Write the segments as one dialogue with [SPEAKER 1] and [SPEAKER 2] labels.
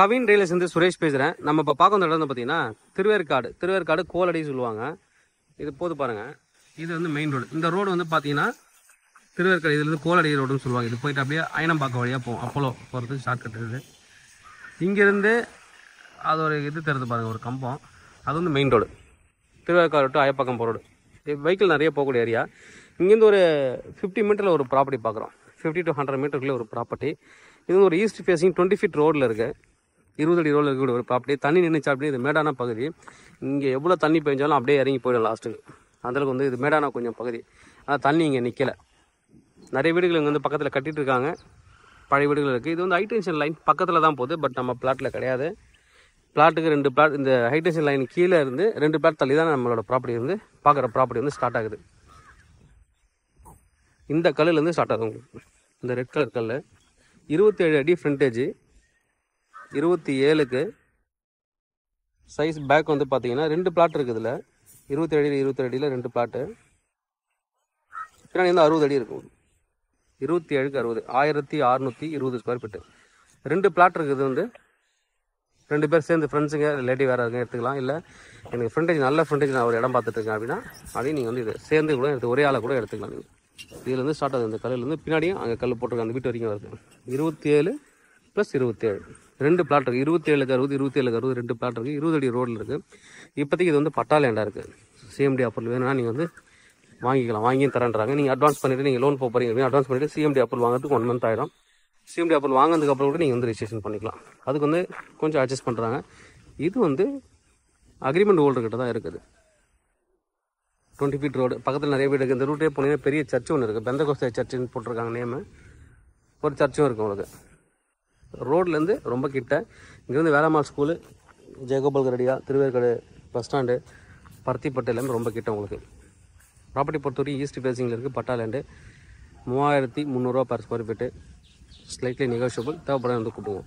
[SPEAKER 1] கவின் ரியல்ஸ் வந்து சுரேஷ் பேசுகிறேன். நம்ம இப்போ பார்க்க வந்த இடம் வந்து பார்த்தீங்கன்னா திருவேற்காடு கோலடி சொல்லுவாங்க. இது போது பாருங்கள், இது வந்து மெயின் ரோடு. இந்த ரோடு வந்து பார்த்தீங்கன்னா திருவேற்காடு, இதுலேருந்து கோலடி ரோடுன்னு சொல்லுவாங்க. இது போயிட்டு அப்படியே அயனம்பாக்கம் வழியாக போகும். அப்போலோ போகிறதுக்கு ஷார்ட் கட் இருக்குது. இங்கேருந்து அது ஒரு இது தருது பாருங்கள், ஒரு கம்பம். அது வந்து main road, Thiruverkadu to Ayapakkam போகிற ரோடு. வெஹிக்கிள் நிறைய போகக்கூடிய ஏரியா. இங்கேருந்து ஒரு 50 மீட்டரில் ஒரு ப்ராப்பர்ட்டி பார்க்குறோம். 50 to 100 மீட்டருக்குள்ளே ஒரு ப்ராப்பர்ட்டி. இது வந்து ஒரு ஈஸ்ட் ஃபேஸிங் 20 feet ரோடில் இருக்குது. 20 அடி ரோடில் இருக்கக்கூடிய ஒரு ப்ராப்பர்ட்டி. தண்ணி நின்றுச்சா அப்படி, இது மேடான பகுதி. இங்கே எவ்வளோ தண்ணி பெஞ்சாலும் அப்படியே இறங்கி போயிடும் லாஸ்ட்டுக்கு. அந்தளவுக்கு வந்து இது மேடான கொஞ்சம் பகுதி. ஆனால் தண்ணி இங்கே நிற்கலை. நிறைய வீடுகள் இங்கே வந்து பக்கத்தில் கட்டிகிட்டு இருக்காங்க. பழைய வீடுகள் இருக்குது. இது வந்து ஹைடென்ஷன் லைன் பக்கத்தில் தான் போகுது. பட் நம்ம பிளாட்டில் கிடையாது. பிளாட்டுக்கு 2 பிளாட், இந்த ஹைடென்ஷன் லைன் கீழே இருந்து 2 பிளாட் தள்ளி தான் நம்மளோட ப்ராப்பர்ட்டி வந்து பார்க்குற ப்ராப்பர்ட்டி வந்து ஸ்டார்ட் ஆகுது. இந்த கல்லுலேருந்து ஸ்டார்ட் ஆகுது உங்களுக்கு. இந்த ரெட் கலர் கல் 27 அடி ஃப்ரண்டேஜ், 27க்கு சைஸ். பேக் வந்து பார்த்தீங்கன்னா 2 பிளாட் இருக்குது. இதில் 27 அடியில் 2 பிளாட்டு. பின்னாடி வந்து 60 அடி இருக்கும். 27க்கு 60, 1620 ஸ்கொயர் ஃபீட்டு. 2 பிளாட் இருக்குது. வந்து 2 பேர் சேர்ந்து ஃப்ரெண்ட்ஸுங்க ரிலேட்டிவ் வேறு இருக்க எடுத்துக்கலாம். இல்லை எனக்கு ஃப்ரண்டேஜ் நல்ல ஃப்ரண்டேஜ் நான் ஒரு இடம் பார்த்துட்டு இருக்கேன் அப்படின்னா அப்படியே நீங்கள் வந்து இது சேர்ந்து கூட எடுத்து ஒரே ஆளை கூட எடுத்துக்கலாம். நீங்கள் இதுலேருந்து ஸ்டார்ட் ஆகுது. இந்த கல்லுலேருந்து பின்னாடியும் அங்கே கல் போட்டிருக்காங்க. அந்த வீட்டு வரைக்கும் வருது. 27 + 27 2 பிளாட் இருக்குது. 27க்கு 60, 27க்கு 60 2 பிளாட் இருக்குது. 20 அடி ரோடில் இருக்குது. இப்போதைக்கு இது வந்து பட்டா லேண்டாக இருக்குது. சிஎம்டி அப்ரூவல் வேணும்னா நீங்கள் வந்து வாங்கிக்கலாம். வாங்கியும் தரேன்றாங்க. நீங்கள் அட்வான்ஸ் பண்ணிவிட்டு நீங்கள் லோன் போகிறீங்க அப்படின்னா அட்வான்ஸ் பண்ணிவிட்டு சிஎம்டி அப்ரூவல் வாங்குறதுக்கு 1 month ஆகிடும். சிஎம்டி அப்ரூவல் வாங்கினதுக்கப்புறம் கூட நீங்கள் வந்து ரிஜிஸ்ட்ரேஷன் பண்ணிக்கலாம். அதுக்கு வந்து கொஞ்சம் அட்ஜஸ்ட் பண்ணுறாங்க. இது வந்து அக்ரிமெண்ட் ஹோல்டர்கிட்ட தான் இருக்குது. 20 feet ரோடு பக்கத்தில் நிறைய வீடு இருக்குது. இந்த ரூட்டே போனீங்கன்னா பெரிய சர்ச்சு ஒன்று இருக்குது. பெந்தகோஸ்தே சர்ச்சுன்னு போட்டிருக்காங்க நேமு. ஒரு சர்ச்சும் இருக்குது உங்களுக்கு. ரோட்லேருந்து ரொம்ப கிட்ட. இங்கேருந்து வேளாமால் ஸ்கூலு, ஜெயகோபால் ரெடியா, திருவேற்காடு பஸ் ஸ்டாண்டு, பருத்திப்பட்டு எல்லாமே ரொம்ப கிட்ட உங்களுக்கு. ப்ராப்பர்ட்டி பொறுத்தவரைக்கும் ஈஸ்ட் ஃபேஸிங்கில் இருக்குது. Patta land 3300 per square feet. Slightly negotiable. தேவைப்பட வந்து கூப்பிடுவோம்.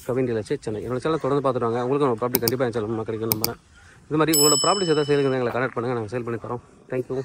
[SPEAKER 1] Kavin real estate Chennai. என்னோட சேனல் தொடர்ந்து பார்த்துருவாங்க. உங்களுக்கு நம்ம ப்ராப்பர்ட்டி கண்டிப்பாக என் சேனல் கிடைக்கும் நம்புறேன். இது மாதிரி உங்களோட ப்ராப்பர்ட்டிஸ் எதாவது சேலுக்கு எங்களை கனெக்ட் பண்ணுங்கள். நாங்கள் சேல் பண்ணி தரோம். தேங்க்யூ.